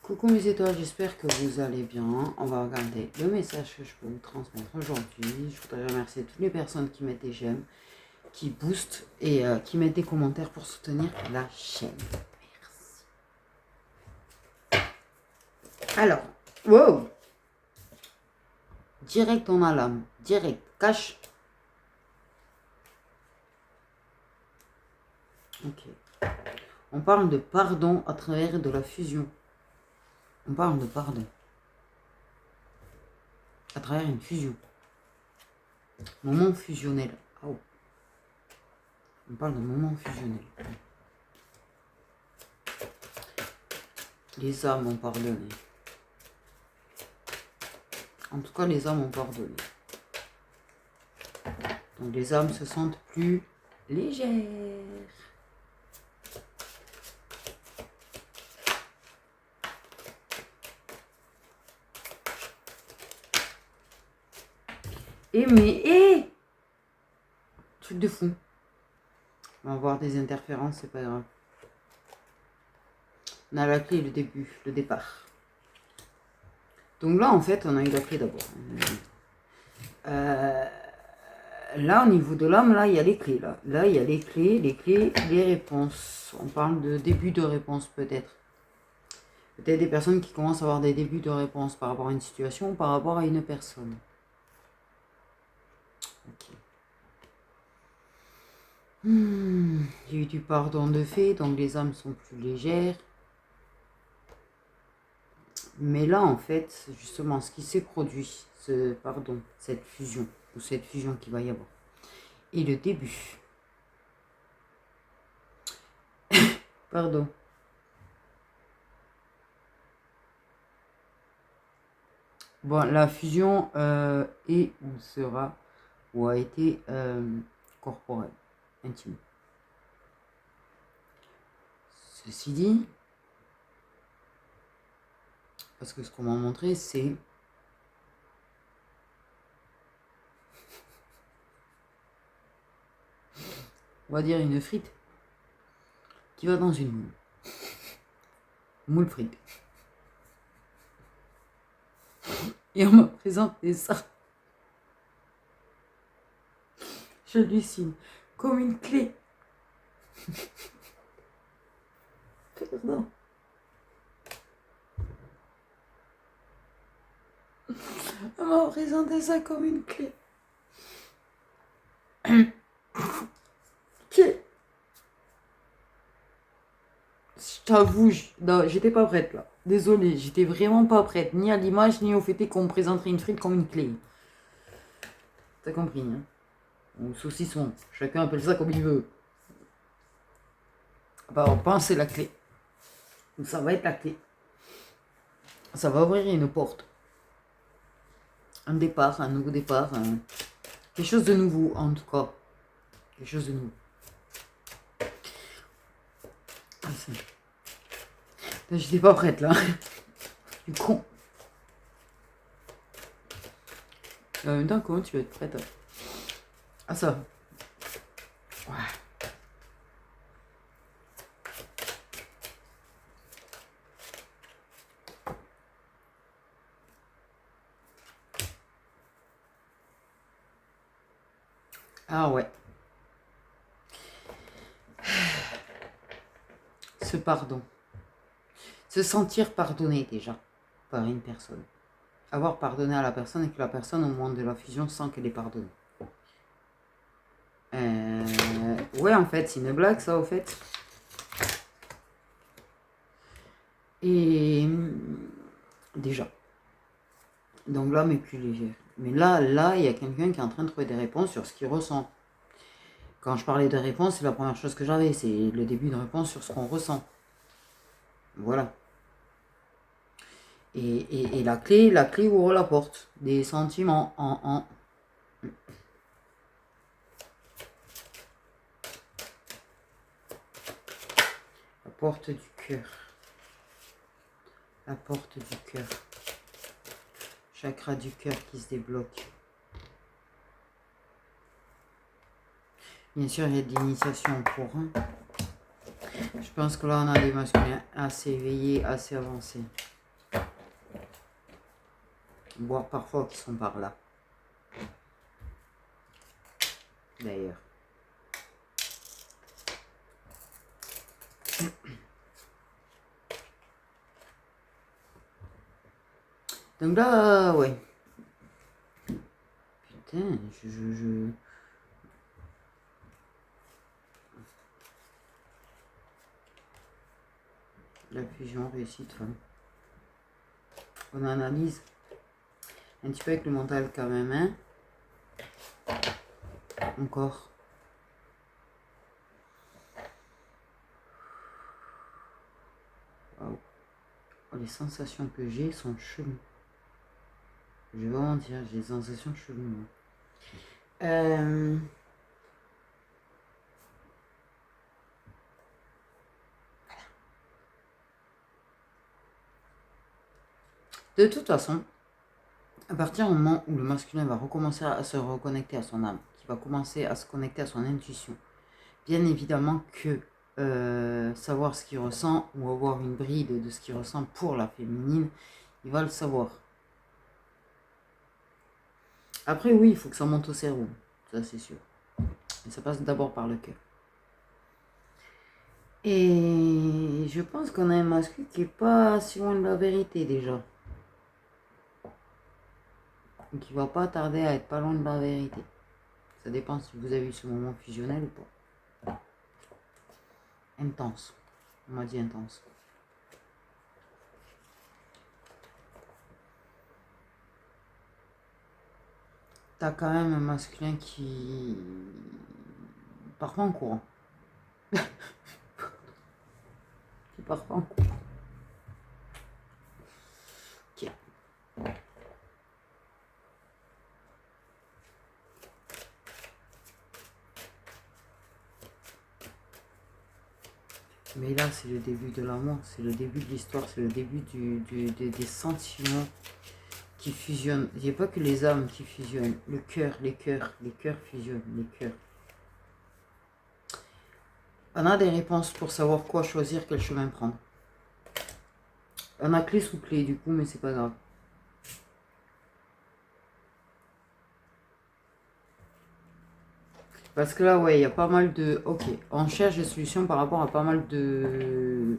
Coucou mes étoiles, j'espère que vous allez bien. On va regarder le message que je peux vous transmettre aujourd'hui. Je voudrais remercier toutes les personnes qui mettent des j'aime, qui boostent et qui mettent des commentaires pour soutenir la chaîne. Merci. Alors, wow! Direct on a l'âme, direct, cache. Ok. On parle de pardon à travers de la fusion. On parle de pardon à travers une fusion. Moment fusionnel. Oh. On parle de moment fusionnel. Les âmes ont pardonné. En tout cas, les âmes ont pardonné. Donc les âmes se sentent plus légères. Mais truc de fou. On va avoir des interférences, c'est pas grave. On a la clé, le début, le départ. Donc là, en fait, on a eu la clé d'abord. Là, au niveau de l'âme, là, il y a les clés. Là, il y a les clés, les réponses. On parle de début de réponse, peut-être. Peut-être des personnes qui commencent à avoir des débuts de réponse par rapport à une situation ou par rapport à une personne. Ok. J'ai eu du pardon de fait, donc les âmes sont plus légères. Mais là, en fait, justement, ce qui s'est produit, cette fusion, ou cette fusion qu'il va y avoir, et le début. Pardon. Bon, la fusion est ou sera, ou a été corporelle, intime. Ceci dit, parce que ce qu'on m'a montré, c'est on va dire une frite qui va dans une moule. Moule frite. Et on m'a présenté ça. J'hallucine. Comme une clé. Pardon. On m'a présenté ça comme une clé. Je t'avoue, j'étais pas prête là. Désolée, j'étais vraiment pas prête. Ni à l'image, ni au fait qu'on me présenterait une frite comme une clé. T'as compris, hein? Ou saucisson. Chacun appelle ça comme il veut. Bah, on pense c'est la clé. Donc ça va être la clé. Ça va ouvrir une porte. Un départ, un nouveau départ. Quelque chose de nouveau, en tout cas. Quelque chose de nouveau. J'étais pas prête là. Du con. En même temps, comment tu vas être prête? Ah ça. Ouais. Ah ouais. Ce pardon. Se sentir pardonné déjà par une personne. Avoir pardonné à la personne et que la personne au moment de la fusion sent qu'elle est pardonnée. Ouais, en fait, c'est une blague ça, au fait. Et déjà. Donc l'homme est plus léger. Mais là, il y a quelqu'un qui est en train de trouver des réponses sur ce qu'il ressent. Quand je parlais de réponse, c'est la première chose que j'avais. C'est le début de réponse sur ce qu'on ressent. Voilà. Et la clé ouvre la porte. Des sentiments en. La porte du cœur. La porte du cœur. Chakra du cœur qui se débloque. Bien sûr, il y a de l'initiation pour un. Je pense que là, on a des masculins assez éveillés, assez avancés. voire parfois qui sont par là. D'ailleurs. Donc là, ouais. Putain, La fusion réussite, enfin. On analyse un petit peu avec le mental quand même, hein. Encore. Wow. Oh, les sensations que j'ai sont cheloues. Je vais vraiment dire, j'ai des sensations cheloues. De toute façon, à partir du moment où le masculin va recommencer à se reconnecter à son âme, qui va commencer à se connecter à son intuition, bien évidemment que savoir ce qu'il ressent ou avoir une bride de ce qu'il ressent pour la féminine, il va le savoir. Après, oui, il faut que ça monte au cerveau, ça c'est sûr. Mais ça passe d'abord par le cœur. Et je pense qu'on a un masculin qui n'est pas si loin de la vérité déjà. Qui va pas tarder à être pas loin de la vérité. Ça dépend si vous avez eu ce moment fusionnel ou pas. Intense. On m'a dit intense. T'as quand même un masculin qui part pas en courant. Qui part pas en courant. Ok. Mais là, c'est le début de l'amour, c'est le début de l'histoire, c'est le début des sentiments qui fusionnent. Il n'y a pas que les âmes qui fusionnent, le cœur, les cœurs fusionnent, les cœurs. On a des réponses pour savoir quoi choisir, quel chemin prendre. On a clé sous clé du coup, mais c'est pas grave. Parce que là, ouais, il y a pas mal de... Ok, on cherche des solutions par rapport à pas mal de...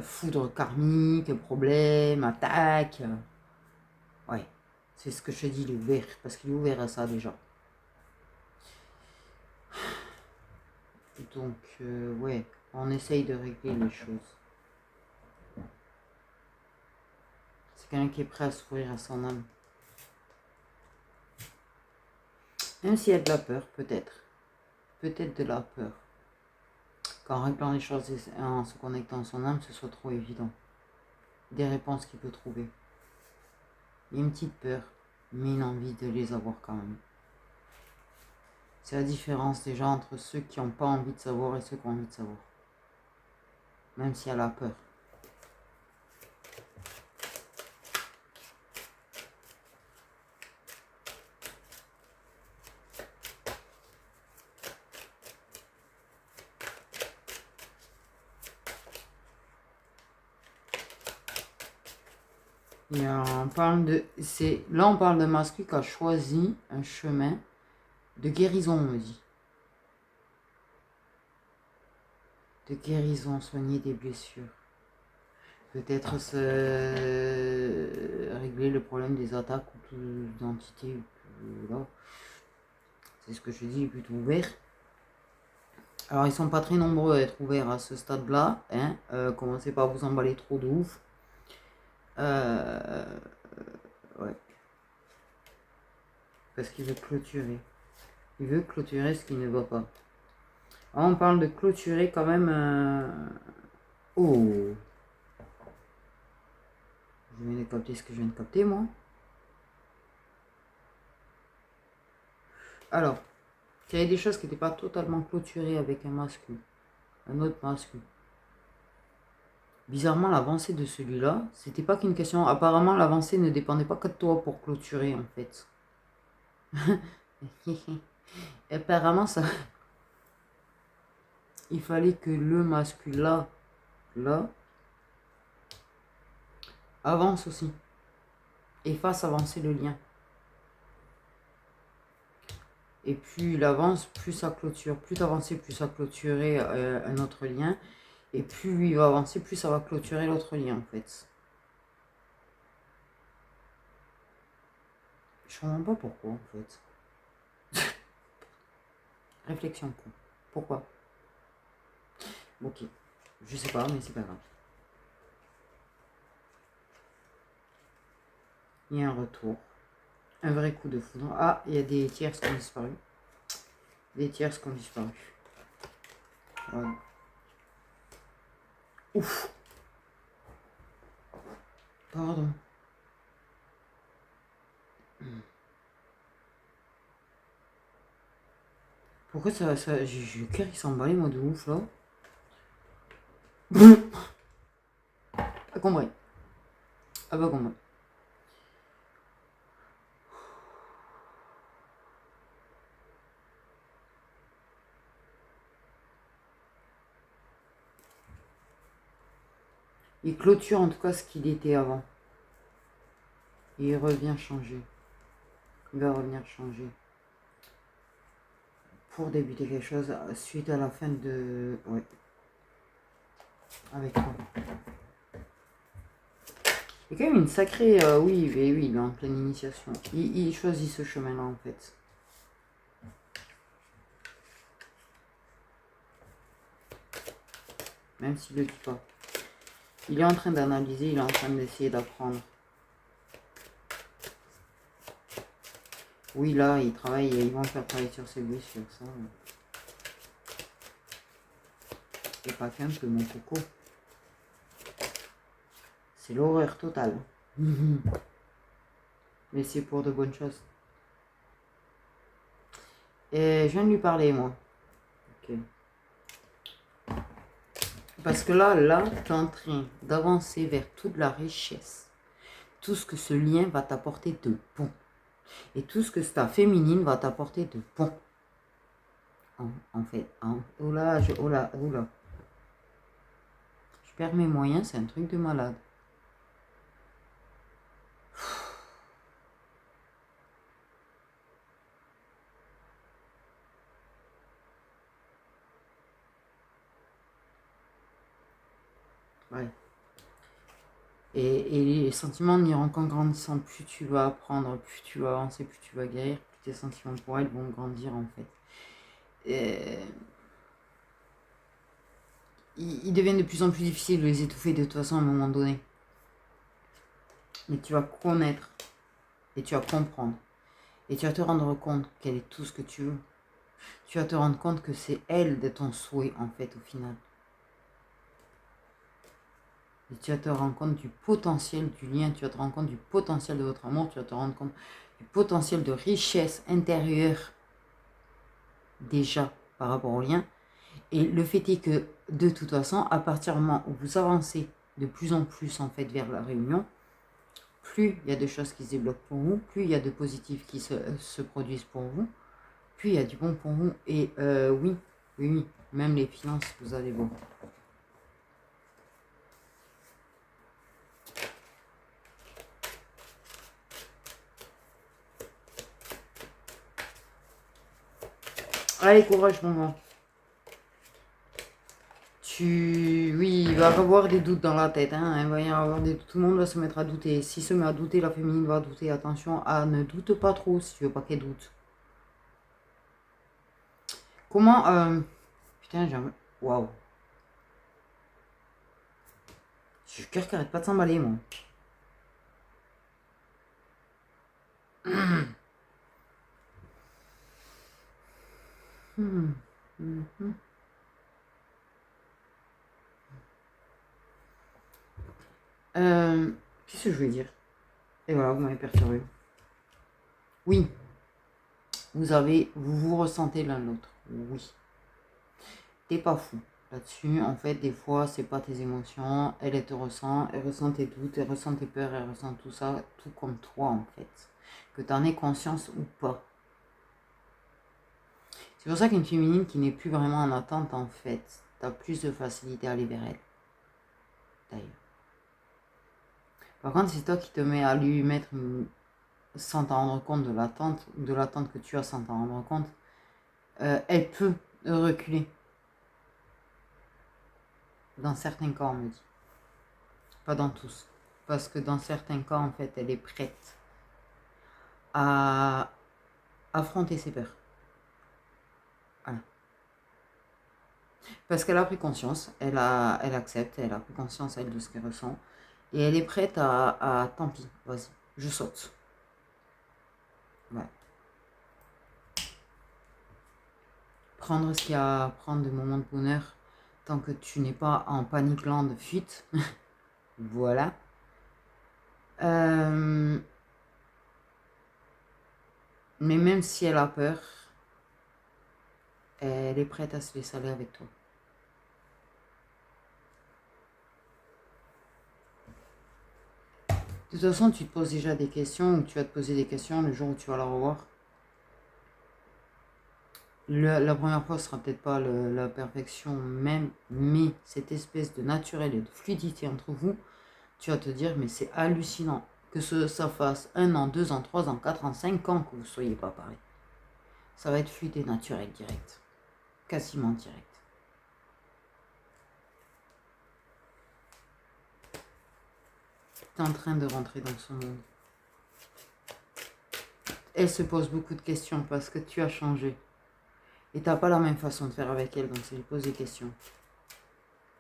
foudre karmique, problème, attaque. Ouais, c'est ce que je te dis, il est ouvert. Parce qu'il est ouvert à ça déjà. Donc, ouais, on essaye de régler les choses. C'est quelqu'un qui est prêt à s'ouvrir à son âme. Même s'il y a de la peur, peut-être. Peut-être de la peur. Qu'en réglant les choses et en se connectant à son âme, ce soit trop évident. Des réponses qu'il peut trouver. Il y a une petite peur, mais une envie de les avoir quand même. C'est la différence déjà entre ceux qui n'ont pas envie de savoir et ceux qui ont envie de savoir. Même s'il y a la peur. Et on parle de... Là, on parle d'un masculin qui a choisi un chemin de guérison, on me dit. De guérison, soigner des blessures. Peut-être régler le problème des attaques ou d'identité. C'est ce que je dis, il est plutôt ouvert. Alors, ils sont pas très nombreux à être ouverts à ce stade-là. Hein. Commencez pas à vous emballer trop de ouf. Ouais. Parce qu'il veut clôturer. Il veut clôturer ce qui ne va pas. Alors, on parle de clôturer quand même. Oh. Je viens de capter ce que je viens de capter, moi. Alors, il y avait des choses qui n'étaient pas totalement clôturées avec un masque. Un autre masque. Bizarrement, l'avancée de celui-là, c'était pas qu'une question. Apparemment, l'avancée ne dépendait pas que de toi pour clôturer, en fait. Apparemment, ça. Il fallait que le masculin, là, avance aussi. Et fasse avancer le lien. Et plus il avance, plus ça clôture. Plus tu avances, plus ça clôturer un autre lien. Et plus lui va avancer, plus ça va clôturer l'autre lien en fait. Je comprends pas pourquoi en fait. Réflexion. Pourquoi? Ok. Je sais pas, mais c'est pas grave. Il y a un retour. Un vrai coup de foudre. Ah, il y a des tierces qui ont disparu. Des tierces qui ont disparu. Voilà. Ouf. Pardon. Pourquoi ça j'ai le cœur qui s'emballait moi de ouf là. Pas compris. Ah pas compris. Il clôture en tout cas ce qu'il était avant. Et il revient changer. Il va revenir changer. Pour débuter quelque chose suite à la fin de... Ouais. Avec toi. Il y a quand même une sacrée... oui, il est en pleine initiation. Il choisit ce chemin-là en fait. Même s'il ne le dit pas. Il est en train d'analyser, il est en train d'essayer d'apprendre. Oui, là, il travaille, ils vont faire travailler sur ses blessures, ça. Et pas qu'un peu, mon coco. C'est l'horreur totale. Mais c'est pour de bonnes choses. Et je viens de lui parler, moi. Ok. Parce que là, tu es en train d'avancer vers toute la richesse. Tout ce que ce lien va t'apporter de bon. Et tout ce que ta féminine va t'apporter de bon. En fait. Oh là. Je perds mes moyens, c'est un truc de malade. Ouais. Et les sentiments n'iront qu'en grandissant. Plus tu vas apprendre, plus tu vas avancer, plus tu vas guérir, plus tes sentiments pour elle vont grandir en fait. Il devient de plus en plus difficile de les étouffer de toute façon à un moment donné. Mais tu vas connaître et tu vas comprendre. Et tu vas te rendre compte qu'elle est tout ce que tu veux. Tu vas te rendre compte que c'est elle de ton souhait en fait au final. Et tu vas te rendre compte du potentiel du lien, tu vas te rendre compte du potentiel de votre amour, tu vas te rendre compte du potentiel de richesse intérieure déjà par rapport au lien. Et le fait est que de toute façon, à partir du moment où vous avancez de plus en plus en fait vers la réunion, plus il y a de choses qui se débloquent pour vous, plus il y a de positifs qui se produisent pour vous, plus il y a du bon pour vous. Et oui, même les finances, vous allez voir. Allez, courage, mon grand. Oui, il va y avoir des doutes dans la tête. Hein. Il va y avoir des doutes. Tout le monde va se mettre à douter. Si se met à douter, la féminine va douter. Attention, ne doute pas trop si tu veux pas qu'elle doute. Comment... Putain, j'ai... Waouh. J'ai le cœur qui arrête pas de s'emballer, moi. Qu'est-ce que je voulais dire? Et voilà, vous m'avez perturbé. Oui. Vous ressentez l'un l'autre. Oui. T'es pas fou là-dessus. En fait, des fois, c'est pas tes émotions. Elle te ressent. Elle ressent tes doutes. Elle ressent tes peurs. Elle ressent tout ça. Tout comme toi, en fait. Que tu en aies conscience ou pas. C'est pour ça qu'une féminine qui n'est plus vraiment en attente, en fait, t'as plus de facilité à aller vers elle. D'ailleurs. Par contre, c'est toi qui te mets à lui mettre sans t'en rendre compte de l'attente que tu as sans t'en rendre compte, elle peut reculer. Dans certains cas, on me dit. Pas dans tous. Parce que dans certains cas, en fait, elle est prête à affronter ses peurs. Voilà. Parce qu'elle a pris conscience, elle accepte, elle a pris conscience, elle, de ce qu'elle ressent. Et elle est prête à tant pis, vas-y, je saute. Ouais. Prendre ce qu'il y a à prendre de moments de bonheur tant que tu n'es pas en panique de fuite. Voilà. Mais même si elle a peur, elle est prête à se laisser aller avec toi. De toute façon, tu te poses déjà des questions, ou tu vas te poser des questions le jour où tu vas la revoir. La première fois, ce sera peut-être pas la perfection même, mais cette espèce de naturel et de fluidité entre vous, tu vas te dire, mais c'est hallucinant que ça fasse 1 an, 2 ans, 3 ans, 4 ans, 5 ans que vous ne soyez pas pareil. Ça va être fluide et naturel direct. Quasiment direct. Tu es en train de rentrer dans son monde. Elle se pose beaucoup de questions parce que tu as changé. Et tu n'as pas la même façon de faire avec elle, donc c'est lui pose des questions.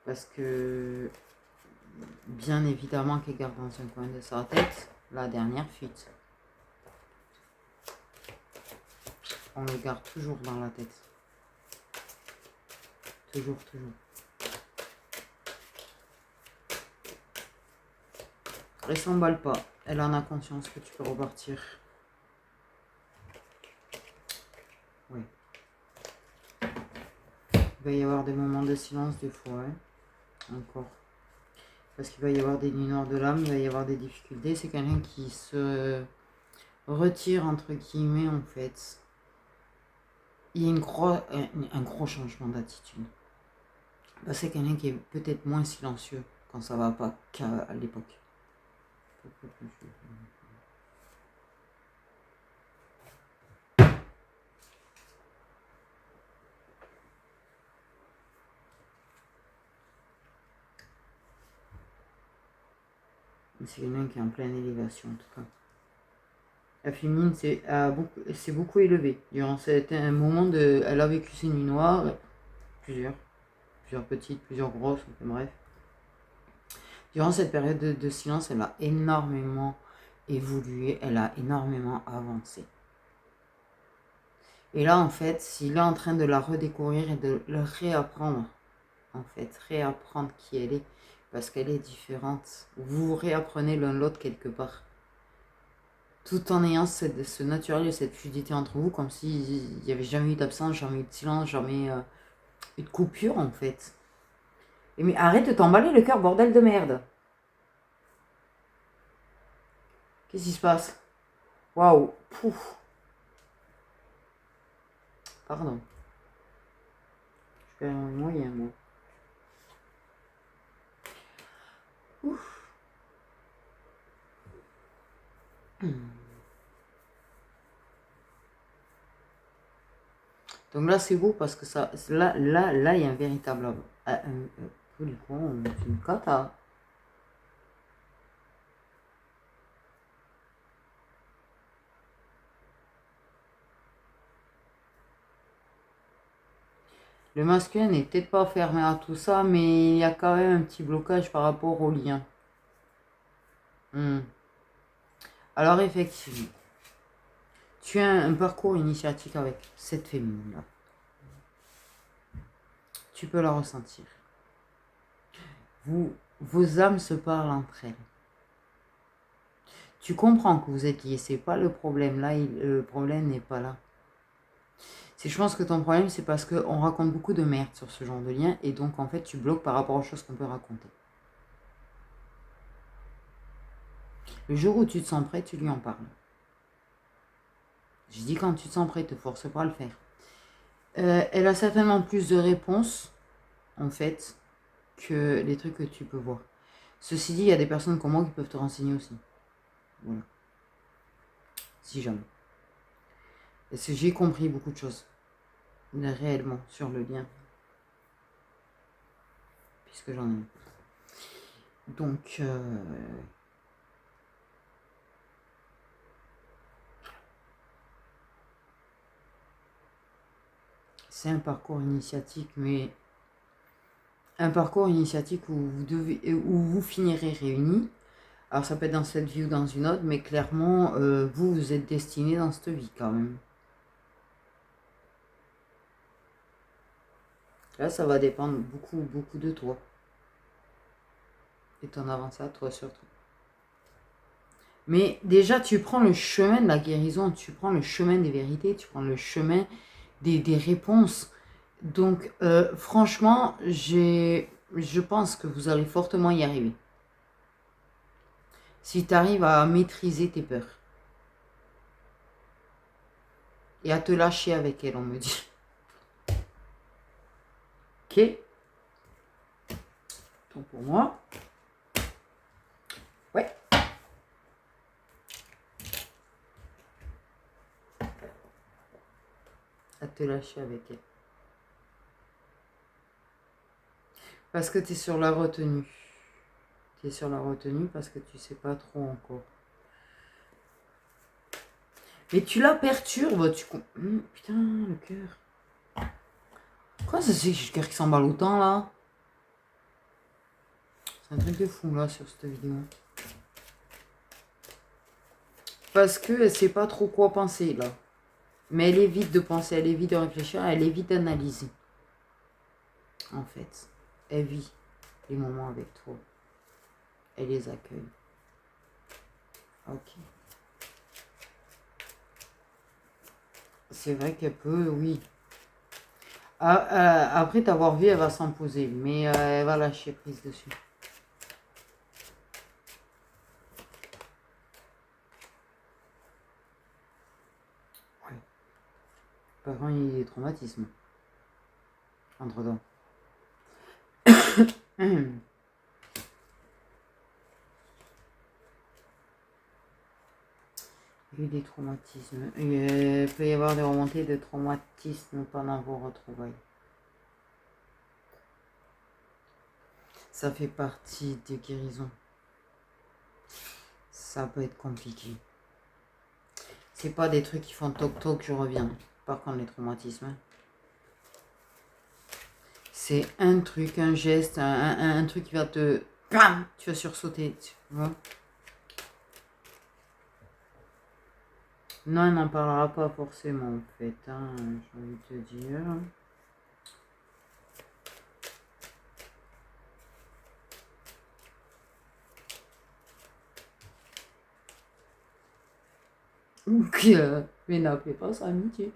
Parce que, bien évidemment, qu'elle garde dans un coin de sa tête la dernière fuite. On le garde toujours dans la tête. Toujours, toujours. Elle s'emballe pas. Elle en a conscience que tu peux repartir. Oui. Il va y avoir des moments de silence des fois. Hein. Encore. Parce qu'il va y avoir des nuits noires de l'âme, il va y avoir des difficultés. C'est quelqu'un qui se retire, entre guillemets, en fait. Il y a un gros changement d'attitude. C'est quelqu'un qui est peut-être moins silencieux quand ça va pas qu'à l'époque. C'est quelqu'un qui est en pleine élévation, en tout cas. La féminine c'est beaucoup élevé. Durant un moment elle a vécu ses nuits noires, plusieurs petites, plusieurs grosses, enfin bref. Durant cette période de silence, elle a énormément évolué, elle a énormément avancé. Et là, en fait, s'il est en train de la redécouvrir et de le réapprendre, en fait, réapprendre qui elle est, parce qu'elle est différente. Vous vous réapprenez l'un l'autre quelque part. Tout en ayant ce naturel et cette fluidité entre vous, comme s'il n'y avait jamais eu d'absence, jamais eu de silence, jamais eu de coupure, en fait. Et mais arrête de t'emballer le cœur, bordel de merde. Qu'est-ce qui se passe? Waouh, pouf. Pardon. Je perds un moyen, moi. Ouf. Donc là, c'est beau parce que ça, là, il y a un véritable... c'est une cata. Le masculin n'est peut-être pas fermé à tout ça, mais il y a quand même un petit blocage par rapport au lien. Alors effectivement, tu as un parcours initiatique avec cette féminine-là. Tu peux la ressentir. Vos âmes se parlent entre elles. Tu comprends que vous êtes liés, c'est pas le problème là, le problème n'est pas là. Je pense que ton problème, c'est parce qu'on raconte beaucoup de merde sur ce genre de lien, et donc en fait tu bloques par rapport aux choses qu'on peut raconter. Le jour où tu te sens prêt, tu lui en parles. Je dis quand tu te sens prêt, te force pas à le faire. Elle a certainement plus de réponses, en fait, que les trucs que tu peux voir. Ceci dit, il y a des personnes comme moi qui peuvent te renseigner aussi. Voilà. Si jamais. Parce que j'ai compris beaucoup de choses. Réellement, sur le lien. Puisque j'en ai. Donc, c'est un parcours initiatique, mais un parcours initiatique où vous finirez réunis. Alors ça peut être dans cette vie ou dans une autre, mais clairement, vous êtes destiné dans cette vie quand même. Là, ça va dépendre beaucoup de toi. Et ton avancée à toi surtout. Mais déjà, tu prends le chemin de la guérison, tu prends le chemin des vérités, tu prends le chemin des réponses. Donc, franchement, je pense que vous allez fortement y arriver. Si tu arrives à maîtriser tes peurs. Et à te lâcher avec elle, on me dit. Ok. Donc pour moi. Ouais. À te lâcher avec elle. Parce que tu es sur la retenue. Tu es sur la retenue parce que tu sais pas trop encore. Mais tu la perturbes, putain, le cœur. Quoi ça c'est que j'ai le cœur qui s'emballe autant là? C'est un truc de fou là sur cette vidéo. Parce que elle sait pas trop quoi penser là. Mais elle évite de penser, elle évite de réfléchir, elle évite d'analyser. En fait, elle vit les moments avec toi. Elle les accueille. Ok. C'est vrai qu'elle peut, oui. Après t'avoir vu, elle va s'en poser, mais elle va lâcher prise dessus. Ouais. Par contre, il y a des traumatismes. Entre-temps. Il y a eu des traumatismes. Il peut y avoir des remontées de traumatisme pendant vos retrouvailles. Ça fait partie des guérisons. Ça peut être compliqué. C'est pas des trucs qui font toc toc, je reviens. Par contre, les traumatismes. C'est un truc, un geste, un truc qui va te... Bam, tu vas sursauter. Tu vois. Non, elle n'en parlera pas forcément en fait, hein, j'ai envie de te dire. Ok, mais n'appelez pas ça amitié.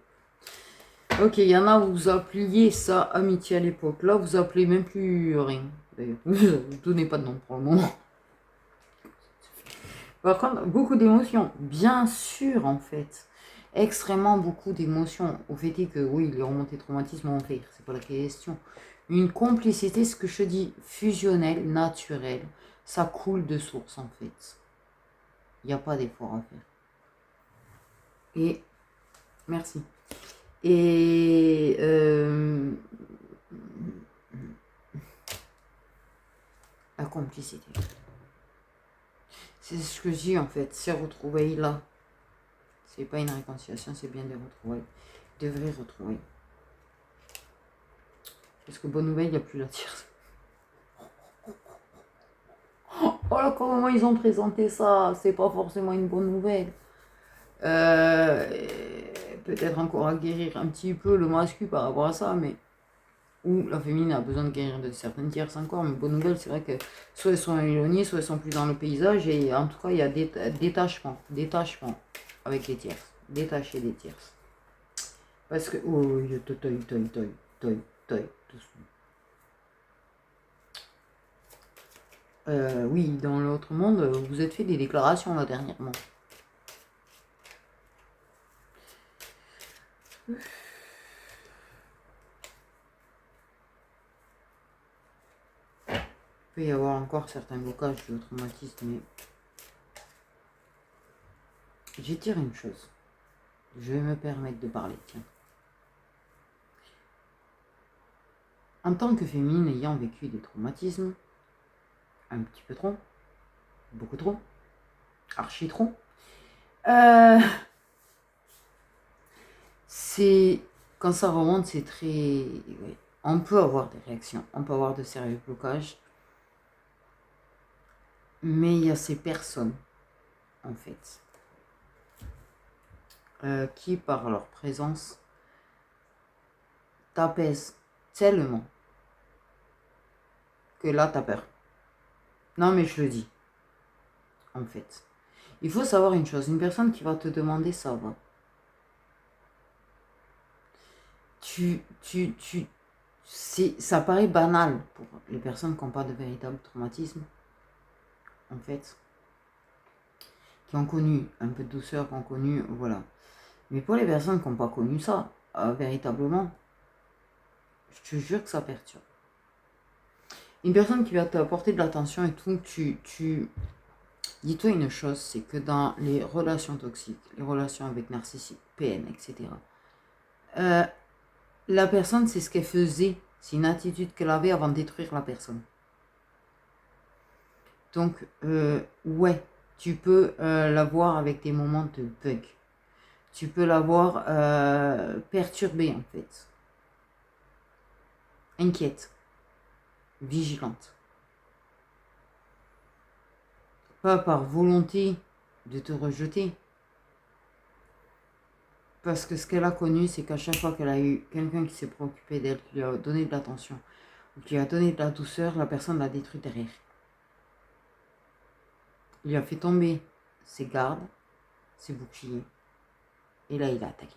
Ok, il y en a où vous appeliez ça amitié à l'époque. Là, vous appelez même plus rien. D'ailleurs, vous ne donnez pas de nom pour le moment. Par contre, beaucoup d'émotions, bien sûr en fait. Extrêmement beaucoup d'émotions. Au fait est que oui, les remontées traumatismes vont faire, c'est pas la question. Une complicité, ce que je dis, fusionnelle, naturelle, ça coule de source en fait. Il n'y a pas d'effort à faire. Et merci. Et la complicité. C'est ce que je dis en fait, ces retrouvailles-là. C'est pas une réconciliation, c'est bien des retrouvailles. Des vraies retrouvailles. Parce que bonne nouvelle, il n'y a plus la tierce. Oh là, comment ils ont présenté ça? C'est pas forcément une bonne nouvelle. Peut-être encore à guérir un petit peu le masculin par rapport à ça, mais ou la féminine a besoin de guérir de certaines tierces encore. Mais bonne nouvelle, c'est vrai que soit elles sont éloignées, soit elles sont plus dans le paysage, et en tout cas, il y a détachement avec les tierces, détaché des tierces. Parce que oh, il y a toi, doucement. Oui, dans l'autre monde, vous êtes fait des déclarations là dernièrement. peut y avoir encore certains blocages de traumatisme, mais je vais dire une chose. Je vais me permettre de parler, tiens. En tant que féminine ayant vécu des traumatismes, un petit peu trop, beaucoup trop, archi trop, c'est quand ça remonte, c'est très... Ouais, on peut avoir des réactions, on peut avoir de sérieux blocages, mais il y a ces personnes, en fait, qui, par leur présence, t'apaisent tellement que là, t'as peur. Non, mais je le dis, en fait. Il faut savoir une chose, une personne qui va te demander ça va. Ça paraît banal pour les personnes qui n'ont pas de véritable traumatisme, en fait, qui ont connu un peu de douceur, qui ont connu, voilà. Mais pour les personnes qui n'ont pas connu ça, véritablement, je te jure que ça perturbe. Une personne qui va t'apporter de l'attention et tout, dis-toi une chose, c'est que dans les relations toxiques, les relations avec narcissiques, PN, etc., la personne, c'est ce qu'elle faisait. C'est une attitude qu'elle avait avant de détruire la personne. Donc, ouais, tu peux l'avoir avec des moments de bug. Tu peux l'avoir perturbée, en fait. Inquiète. Vigilante. Pas par volonté de te rejeter. Parce que ce qu'elle a connu, c'est qu'à chaque fois qu'elle a eu quelqu'un qui s'est préoccupé d'elle, qui lui a donné de l'attention, ou qui lui a donné de la douceur, la personne l'a détruit derrière. Il lui a fait tomber ses gardes, ses boucliers. Et là, il a attaqué.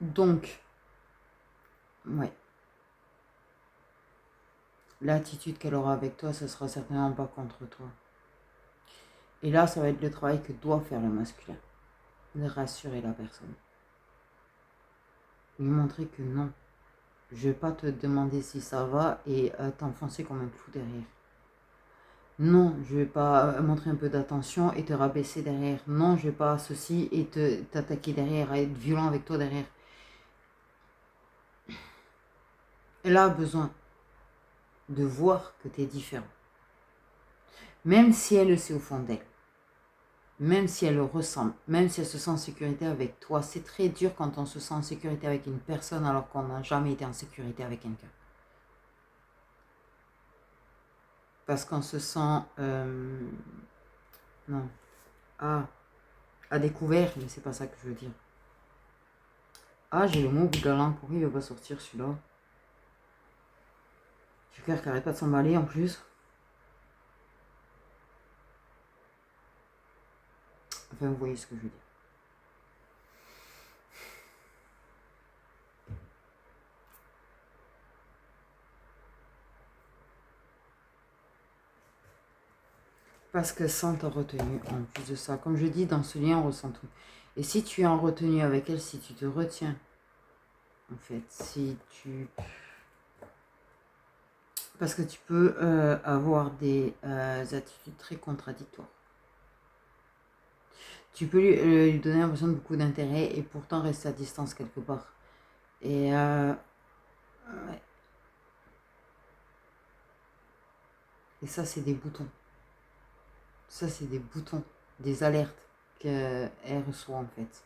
Donc, ouais. L'attitude qu'elle aura avec toi, ce sera certainement pas contre toi. Et là, ça va être le travail que doit faire le masculin. De rassurer la personne. Lui montrer que non. Je vais pas te demander si ça va et t'enfoncer comme un clou derrière. Non, je vais pas montrer un peu d'attention et te rabaisser derrière. Non, je vais pas ceci et t'attaquer derrière, à être violent avec toi derrière. Elle a besoin de voir que tu es différent. Même si elle le sait au fond d'elle. Même si elle le ressent. Même si elle se sent en sécurité avec toi. C'est très dur quand on se sent en sécurité avec une personne alors qu'on n'a jamais été en sécurité avec quelqu'un. Parce qu'on se sent... non. À découvert, mais c'est pas ça que je veux dire. J'ai le mot au bout de la langue. Pourquoi il va pas sortir celui-là? J'ai cœur qui arrête pas de s'emballer en plus. Enfin, vous voyez ce que je veux dire. Parce que sans ta retenue, en plus de ça, comme je dis, dans ce lien, on ressent tout. Et si tu es en retenue avec elle, si tu te retiens, en fait, si tu... Parce que tu peux avoir des attitudes très contradictoires. Tu peux lui donner l'impression de beaucoup d'intérêt et pourtant rester à distance quelque part. Et ouais. Et ça, c'est des boutons. Ça, c'est des boutons, des alertes qu'elle reçoit en fait.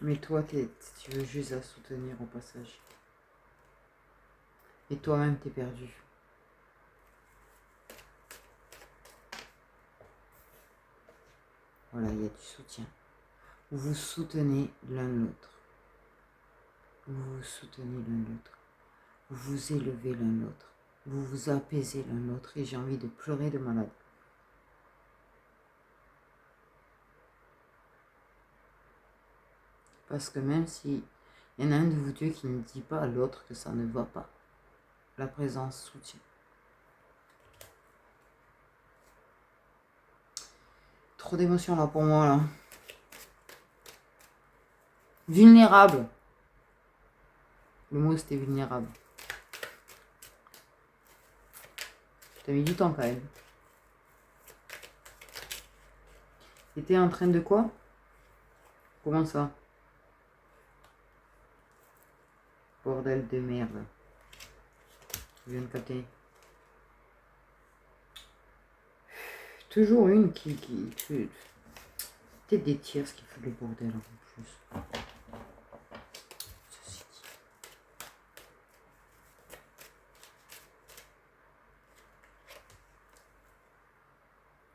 Mais toi, tu veux juste la soutenir au passage. Et toi-même, t'es perdu. Voilà, il y a du soutien. Vous vous soutenez l'un l'autre. Vous vous soutenez l'un l'autre. Vous vous élevez l'un l'autre. Vous vous apaisez l'un l'autre. Et j'ai envie de pleurer de malade. Parce que même si il y en a un de vous deux qui ne dit pas à l'autre que ça ne va pas, la présence soutient. trop d'émotions là pour moi là. Vulnérable. Le mot c'était vulnérable. T'as mis du temps quand même. T'étais en train de quoi? Comment ça? Bordel de merde. Je viens de capter. Toujours une qui peut-être des tiers qui fait le bordel en plus. Ceci dit.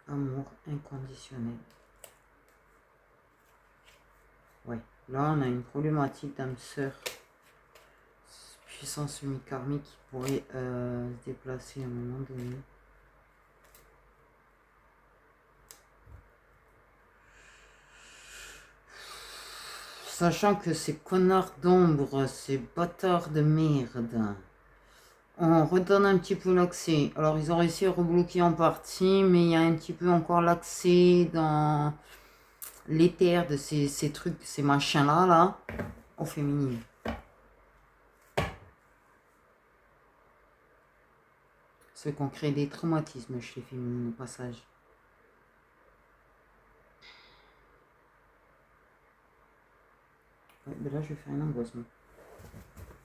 Amour inconditionnel. Ouais, là on a une problématique d'âme sœur. Puissance semi-karmique qui pourrait se déplacer à un moment donné. Sachant que ces connards d'ombre, ces bâtards de merde, on redonne un petit peu l'accès. Alors ils ont réussi à rebloquer en partie, mais il y a un petit peu encore l'accès dans l'éther de ces trucs, ces machins-là, là, au féminin. Ceux qui ont créé des traumatismes chez les féminines au passage. Ouais, ben là je vais faire une angoisse, moi.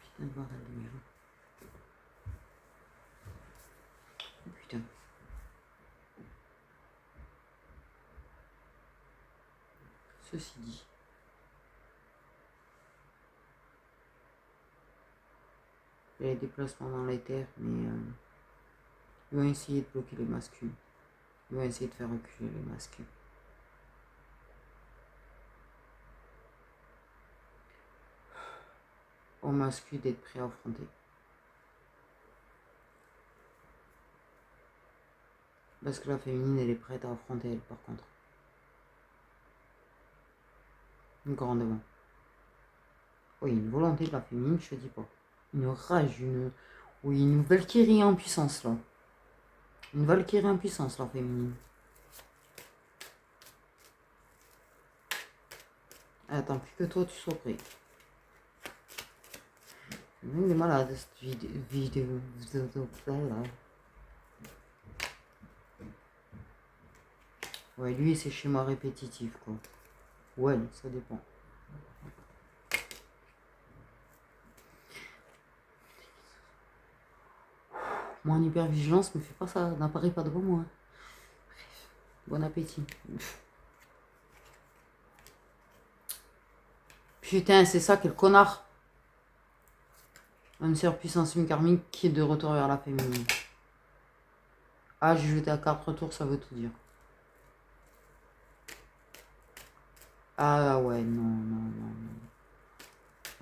Putain de bordel de merde. Oh, putain. Ceci dit. Il y a des déplacements dans l'éther, mais ils vont essayer de bloquer les mascules. Ils vont essayer de faire reculer les mascules. Au masculin d'être prêt à affronter. Parce que la féminine, elle est prête à affronter, elle, par contre. Grandement. Oui, une volonté de la féminine, je te dis pas. Une rage, une... Oui, une Valkyrie en puissance, là. Une Valkyrie en puissance, la féminine. Attends, plus que toi, tu sois prêt. Il est malade, cette vidéo. Ouais, lui, c'est schéma répétitif, quoi. Ouais, ça dépend. Moi, en hypervigilance, me fais pas ça, n'apparaît pas devant moi. Bref, bon appétit. Putain, c'est ça, quel connard. Une sœur puissance karmique qui est de retour vers la féminine. Ah, j'ai jeté à carte retour, ça veut tout dire. Ah ouais, non, non, non, non.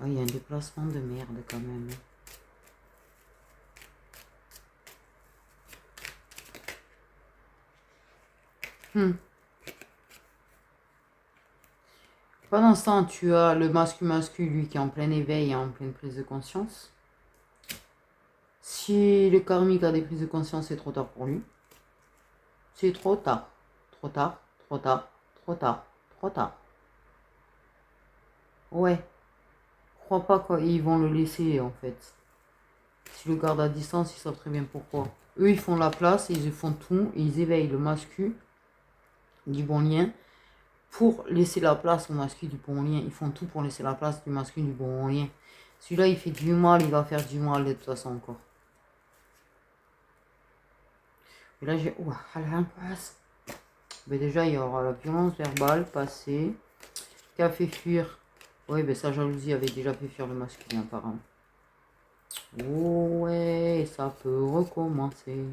Ah, il y a un déplacement de merde quand même. Pendant ce temps, tu as le masculin, lui, qui est en plein éveil et en pleine prise de conscience. Si le karmique a des prises de conscience, c'est trop tard pour lui. C'est trop tard. Trop tard, trop tard, trop tard, trop tard. Ouais. Je crois pas qu'ils vont le laisser, en fait. Si le garde à distance, ils savent très bien pourquoi. Eux, ils font la place, ils font tout, et ils éveillent le masculin du bon lien pour laisser la place au masculin du bon lien. Ils font tout pour laisser la place du masculin du bon lien. Celui-là, il fait du mal, il va faire du mal de toute façon encore. Et là, j'ai... Mais déjà, il y aura la violence verbale passée, qui a fait fuir... Oui, ben sa jalousie avait déjà fait fuir le masculin, apparemment. Oh ouais, ça peut recommencer.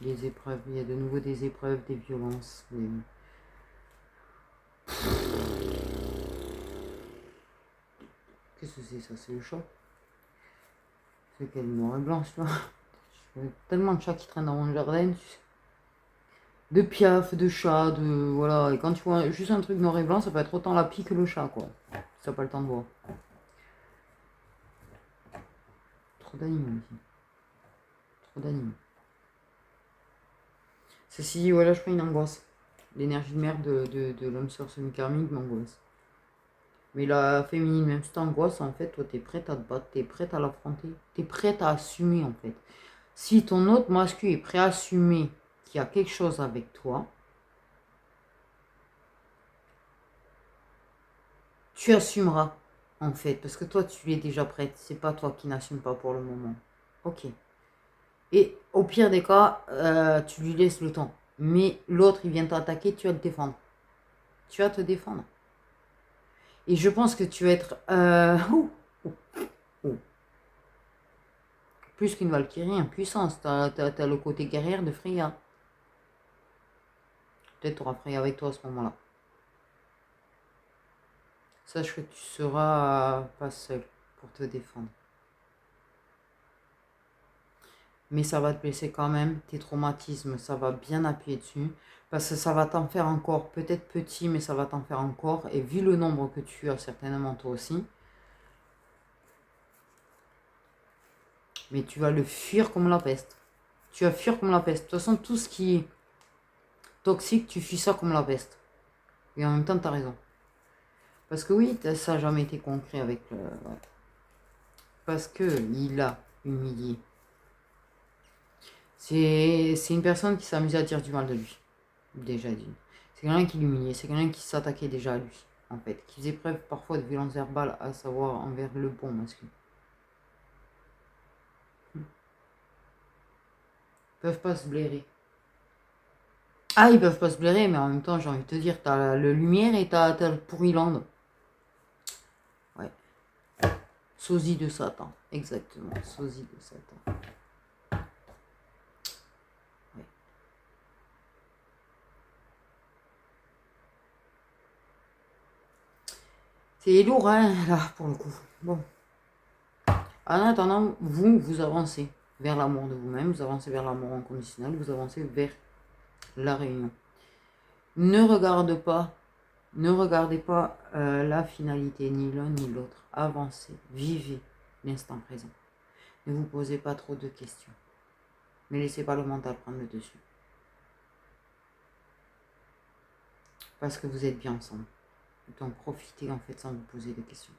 Des épreuves, il y a de nouveau des épreuves, des violences. Qu'est-ce que c'est ça? C'est le chat? C'est quelle noir et blanche là? Tellement de chats qui traînent dans mon jardin. De piaf, de chats, de... Voilà. Et quand tu vois juste un truc noir et blanc, ça peut être autant la pie que le chat, quoi. Si t'as pas le temps de voir. Trop d'animaux ici. Trop d'animaux. Ceci dit, voilà, je prends une angoisse. L'énergie de merde de l'homme sur semi-karmique m'angoisse. Mais la féminine, même si t'angoisse, en fait, toi, t'es prête à te battre, t'es prête à l'affronter, t'es prête à assumer, en fait. Si ton autre masculin est prêt à assumer qu'il y a quelque chose avec toi, tu assumeras, en fait, parce que toi, tu es déjà prête. C'est pas toi qui n'assume pas pour le moment. Ok. Et au pire des cas, tu lui laisses le temps. Mais l'autre, il vient t'attaquer, tu vas te défendre. Tu vas te défendre. Et je pense que tu vas être plus qu'une Valkyrie en puissance. T'as le côté guerrière de Freya. Peut-être tu auras Freya avec toi à ce moment-là. Sache que tu seras pas seul pour te défendre. Mais ça va te blesser quand même. Tes traumatismes, ça va bien appuyer dessus. Parce que ça va t'en faire encore, peut-être petit, mais ça va t'en faire encore. Et vu le nombre que tu as, certainement toi aussi. Mais tu vas le fuir comme la peste. Tu vas fuir comme la peste. De toute façon, tout ce qui est toxique, tu fuis ça comme la peste. Et en même temps, tu as raison. Parce que oui, ça n'a jamais été concret avec le... Ouais. Parce que il a humilié. C'est une personne qui s'amusait à dire du mal de lui. Déjà dit. C'est quelqu'un qui l'humiliait. C'est quelqu'un qui s'attaquait déjà à lui. En fait. Qui faisait preuve parfois de violence verbale, à savoir envers le bon masculin. Ils peuvent pas se blairer. Ah, ils peuvent pas se blairer, mais en même temps, j'ai envie de te dire, t'as le lumière et t'as le pourriland. Ouais. Sosie de Satan. Exactement. Sosie de Satan. Ouais. C'est lourd, hein, là, pour le coup. Bon. En attendant, vous avancez vers l'amour de vous-même, vous avancez vers l'amour inconditionnel, vous avancez vers la réunion. Ne regardez pas la finalité, ni l'un ni l'autre. Avancez, vivez l'instant présent. Ne vous posez pas trop de questions. Ne laissez pas le mental prendre le dessus. Parce que vous êtes bien ensemble. Donc profitez en fait sans vous poser de questions.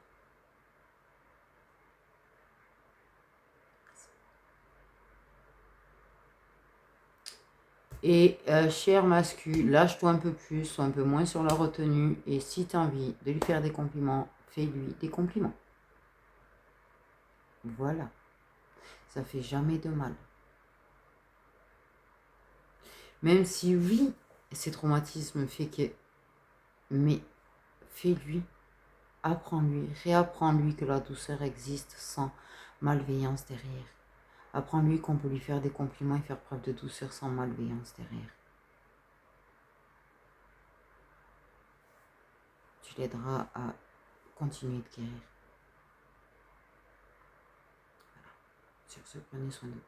Et cher mascu, lâche-toi un peu plus, sois un peu moins sur la retenue. Et si tu as envie de lui faire des compliments, fais-lui des compliments. Voilà. Ça fait jamais de mal. Même si oui, ces traumatismes fait que... Mais fais-lui, apprends-lui, réapprends-lui que la douceur existe sans malveillance derrière. Apprends-lui qu'on peut lui faire des compliments et faire preuve de douceur sans malveillance derrière. Tu l'aideras à continuer de guérir. Voilà. Sur ce, prenez soin de vous.